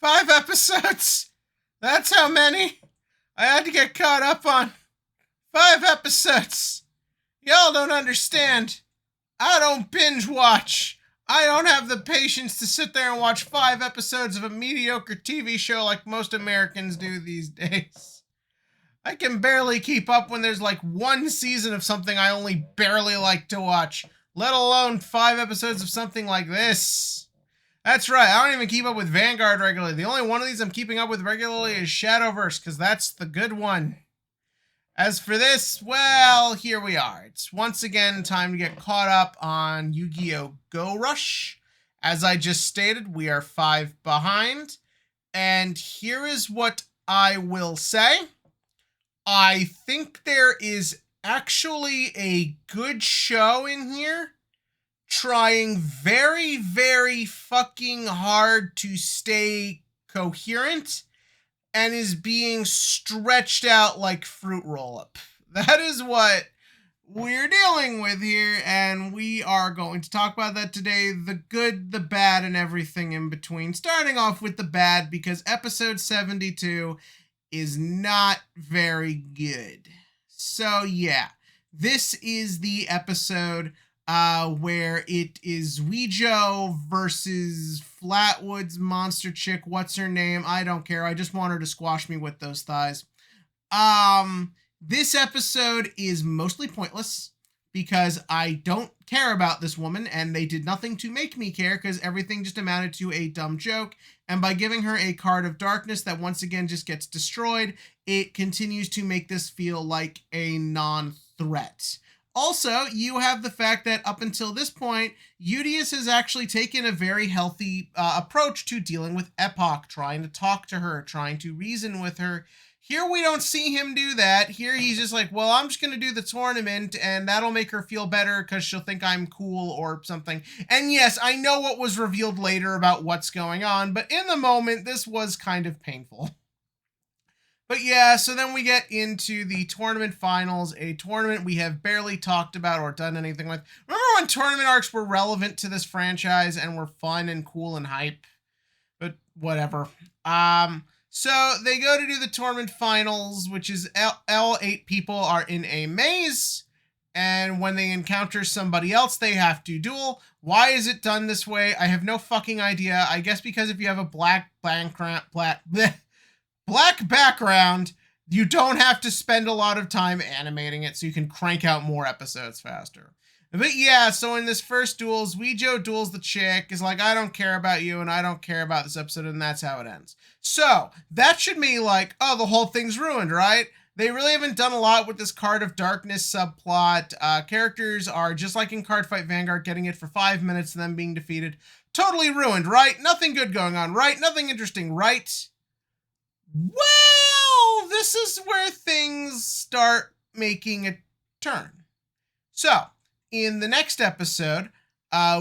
5 episodes. That's how many I had to get caught up on. 5 episodes. Y'all don't understand. I don't binge watch. I don't have the patience to sit there and watch 5 episodes of a mediocre TV show like most Americans do these days. I can barely keep up when there's like one season of something I only barely like to watch, let alone 5 episodes of something like this. That's right, I don't even keep up with Vanguard regularly. The only one of these I'm keeping up with regularly is Shadowverse, because that's the good one. As for this, well, here we are. It's once again time to get caught up on YGO Go Rush. As I just stated, we are 5 behind. And here is what I will say. I think there is actually a good show in here, trying very, very fucking hard to stay coherent, and is being stretched out like fruit roll-up. That is what we're dealing with here, and we are going to talk about that today. The good, the bad, and everything in between. Starting off with the bad, because episode 72 is not very good. So yeah, this is the episode where it is YGO versus Flatwood's monster chick. What's her name? I don't care. I just want her to squash me with those thighs. This episode is mostly pointless because I don't care about this woman, and they did nothing to make me care because everything just amounted to a dumb joke. And by giving her a card of darkness that once again just gets destroyed, it continues to make this feel like a non-threat. Also, you have the fact that up until this point, Udius has actually taken a very healthy approach to dealing with Epoch, trying to talk to her, trying to reason with her. Here we don't see him do that. Here he's just like, well, I'm just going to do the tournament and that'll make her feel better because she'll think I'm cool or something. And yes, I know what was revealed later about what's going on, but in the moment, this was kind of painful. But yeah, so then we get into the tournament finals, a tournament we have barely talked about or done anything with. Remember when tournament arcs were relevant to this franchise and were fun and cool and hype? But whatever. So they go to do the tournament finals, which is all 8 people are in a maze. And when they encounter somebody else, they have to duel. Why is it done this way? I have no fucking idea. I guess because if you have a black background, you don't have to spend a lot of time animating it, so you can crank out more episodes faster. But yeah, so in this first duels, YGO duels the chick, is like, I don't care about you, and I don't care about this episode, and that's how it ends. So, that should mean like, oh, the whole thing's ruined, right? They really haven't done a lot with this Card of Darkness subplot. Characters are, just like in Cardfight Vanguard, getting it for 5 minutes and then being defeated. Totally ruined, right? Nothing good going on, right? Nothing interesting, right? Well, this is where things start making a turn. So, in the next episode,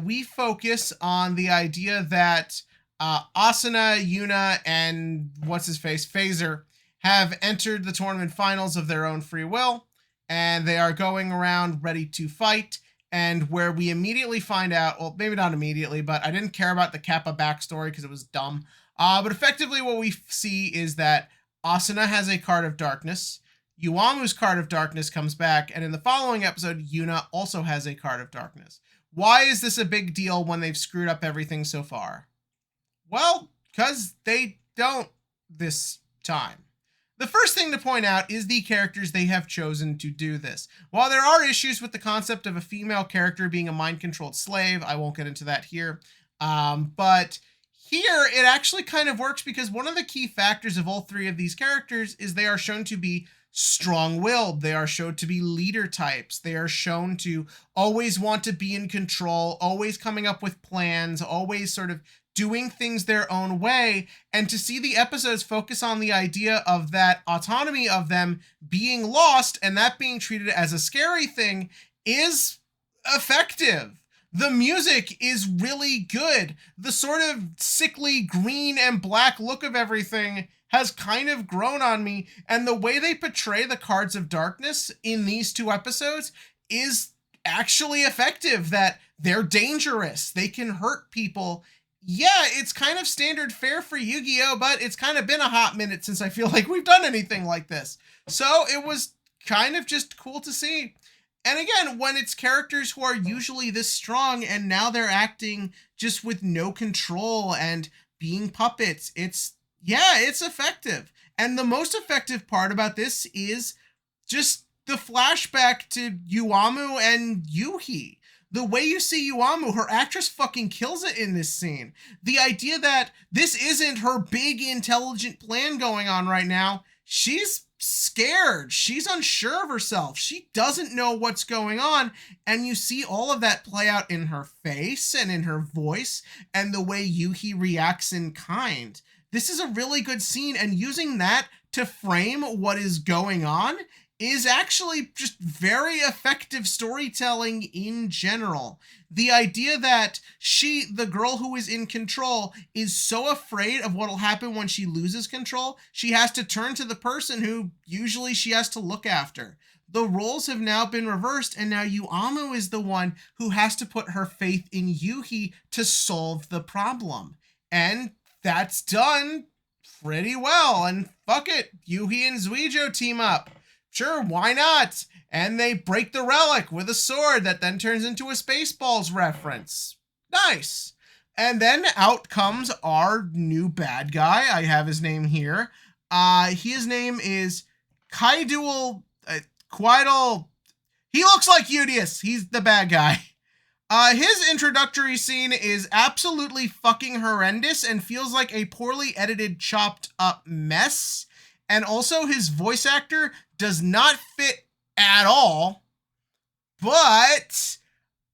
we focus on the idea that Asuna, Yuna, and what's-his-face, Phaser, have entered the tournament finals of their own free will, and they are going around ready to fight, and where we immediately find out, well, maybe not immediately, but I didn't care about the Kappa backstory because it was dumb. But effectively what we see is that Asuna has a Card of Darkness, Yuamu's Card of Darkness comes back, and in the following episode, Yuna also has a Card of Darkness. Why is this a big deal when they've screwed up everything so far? Well, because they don't this time. The first thing to point out is the characters they have chosen to do this. While there are issues with the concept of a female character being a mind-controlled slave, I won't get into that here, but here, it actually kind of works because one of the key factors of all 3 of these characters is they are shown to be strong-willed. They are shown to be leader types. They are shown to always want to be in control, always coming up with plans, always sort of doing things their own way. And to see the episodes focus on the idea of that autonomy of them being lost and that being treated as a scary thing is effective. The music is really good. The sort of sickly green and black look of everything has kind of grown on me. And the way they portray the Cards of Darkness in these 2 episodes is actually effective, that they're dangerous. They can hurt people Yeah, it's kind of standard fare for Yu-Gi-Oh, but it's kind of been a hot minute since I feel like we've done anything like this. So it was kind of just cool to see. And again, when it's characters who are usually this strong and now they're acting just with no control and being puppets, it's effective. And the most effective part about this is just the flashback to Yuamu and Yuhi. The way you see Yuamu, her actress fucking kills it in this scene. The idea that this isn't her big intelligent plan going on right now. She's scared. She's unsure of herself. She doesn't know what's going on. And you see all of that play out in her face and in her voice and the way Yuhi reacts in kind. This is a really good scene, and using that to frame what is going on is actually just very effective storytelling in general. The idea that the girl who is in control, is so afraid of what'll happen when she loses control, she has to turn to the person who usually she has to look after. The roles have now been reversed, and now Yuamu is the one who has to put her faith in Yuhi to solve the problem. And that's done pretty well. And fuck it, Yuhi and Zuijo team up. Sure, why not? And they break the relic with a sword that then turns into a Spaceballs reference. Nice. And then out comes our new bad guy. I have his name here. His name is Kaidual Quidal. He looks like Udius. He's the bad guy. His introductory scene is absolutely fucking horrendous and feels like a poorly edited, chopped up mess. And also his voice actor does not fit at all, but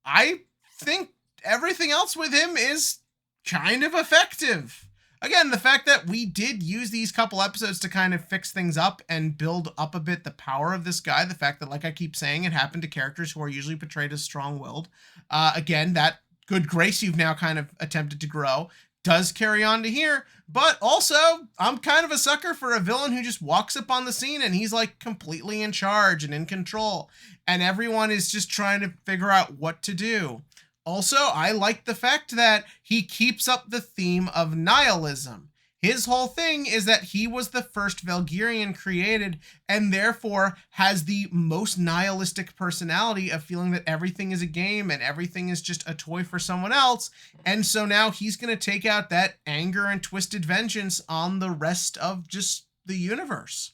I think everything else with him is kind of effective. Again, the fact that we did use these couple episodes to kind of fix things up and build up a bit the power of this guy, the fact that, like I keep saying, it happened to characters who are usually portrayed as strong-willed. Again, that good grace you've now kind of attempted to grow does carry on to here, but also I'm kind of a sucker for a villain who just walks up on the scene and he's like completely in charge and in control, and everyone is just trying to figure out what to do. Also, I like the fact that he keeps up the theme of nihilism. His whole thing is that he was the first Valkyrian created and therefore has the most nihilistic personality of feeling that everything is a game and everything is just a toy for someone else. And so now he's going to take out that anger and twisted vengeance on the rest of just the universe.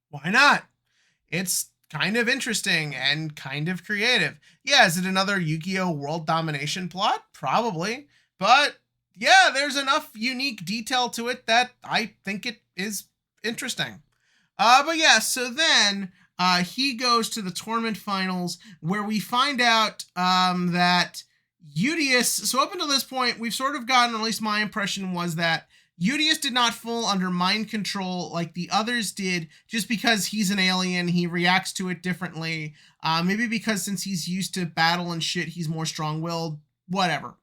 Why not? It's kind of interesting and kind of creative. Yeah, is it another Yu-Gi-Oh! World domination plot? Probably. But yeah, there's enough unique detail to it that I think it is interesting. But yeah, so then he goes to the tournament finals where we find out that Udius, so up until this point, we've sort of gotten, at least my impression was that Udius did not fall under mind control like the others did, just because he's an alien, he reacts to it differently. Maybe because since he's used to battle and shit, he's more strong-willed, whatever.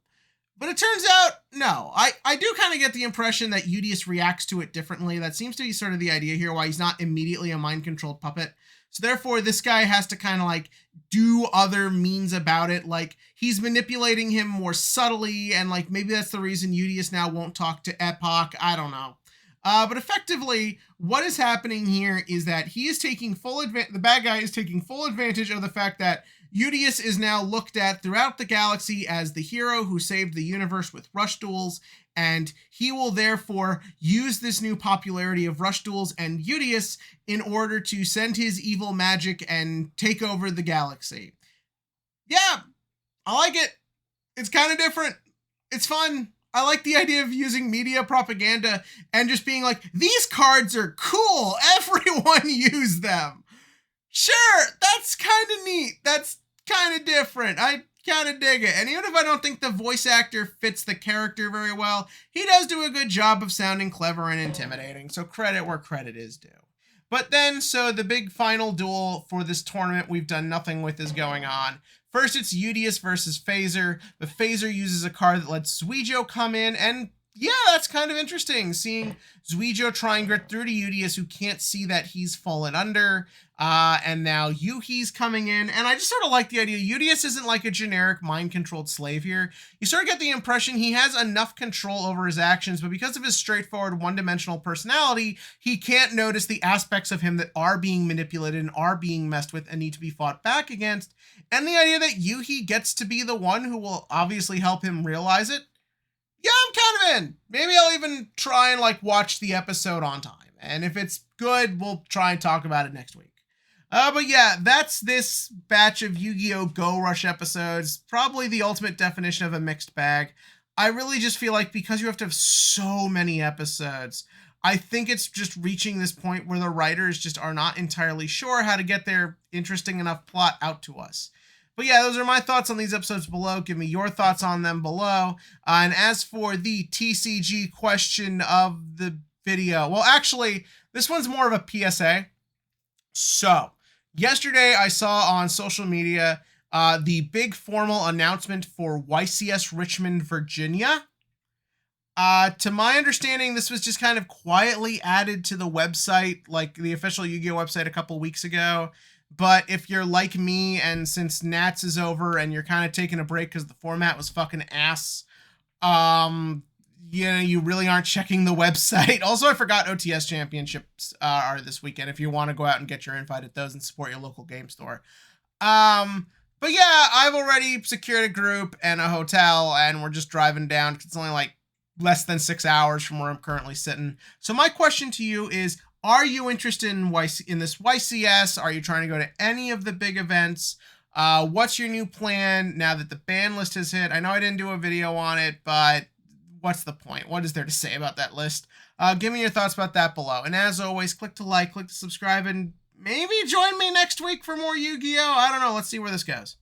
But it turns out, no. I do kind of get the impression that Udius reacts to it differently. That seems to be sort of the idea here, why he's not immediately a mind-controlled puppet. So therefore, this guy has to kind of like do other means about it. Like he's manipulating him more subtly, and like maybe that's the reason Udius now won't talk to Epoch. I don't know. But effectively, what is happening here is that he is taking the bad guy is taking full advantage of the fact that Udius is now looked at throughout the galaxy as the hero who saved the universe with rush duels, and he will therefore use this new popularity of rush duels and Udius in order to send his evil magic and take over the galaxy. Yeah, I like it. It's kind of different. It's fun. I like the idea of using media propaganda and just being like, these cards are cool. Everyone use them. Sure, that's kind of neat. That's kind of different. I kind of dig it. And even if I don't think the voice actor fits the character very well, he does do a good job of sounding clever and intimidating. So credit where credit is due. But then, so the big final duel for this tournament we've done nothing with is going on. First, it's Udius versus Phaser, but Phaser uses a card that lets Zuijo come in, and Yeah, that's kind of interesting. Seeing Zuijo try and grit through to Udius, who can't see that he's fallen under. And now Yuhi's coming in. And I just sort of like the idea. Udius isn't like a generic mind-controlled slave here. You sort of get the impression he has enough control over his actions, but because of his straightforward one-dimensional personality, he can't notice the aspects of him that are being manipulated and are being messed with and need to be fought back against. And the idea that Yuhi gets to be the one who will obviously help him realize it. Yeah, I'm kind of in. Maybe I'll even try and watch the episode on time. And if it's good, we'll try and talk about it next week. But yeah, that's this batch of Yu-Gi-Oh! Go Rush episodes. Probably the ultimate definition of a mixed bag. I really just feel like because you have to have so many episodes, I think it's just reaching this point where the writers just are not entirely sure how to get their interesting enough plot out to us. But yeah, those are my thoughts on these episodes below. Give me your thoughts on them below. And as for the TCG question of the video, well, actually, this one's more of a PSA. So, yesterday I saw on social media the big formal announcement for YCS Richmond, Virginia. To my understanding, this was just kind of quietly added to the website, like the official Yu-Gi-Oh! Website a couple weeks ago. But if you're like me, and since Nats is over and you're kind of taking a break because the format was fucking ass, you really aren't checking the website. Also, I forgot OTS championships are this weekend if you want to go out and get your invite at those and support your local game store. But yeah, I've already secured a group and a hotel, and we're just driving down because it's only less than 6 hours from where I'm currently sitting. So my question to you is, are you interested in this YCS? Are you trying to go to any of the big events? What's your new plan now that the ban list has hit? I know I didn't do a video on it, but what's the point? What is there to say about that list? Give me your thoughts about that below. And as always, click to like, click to subscribe, and maybe join me next week for more Yu-Gi-Oh! I don't know. Let's see where this goes.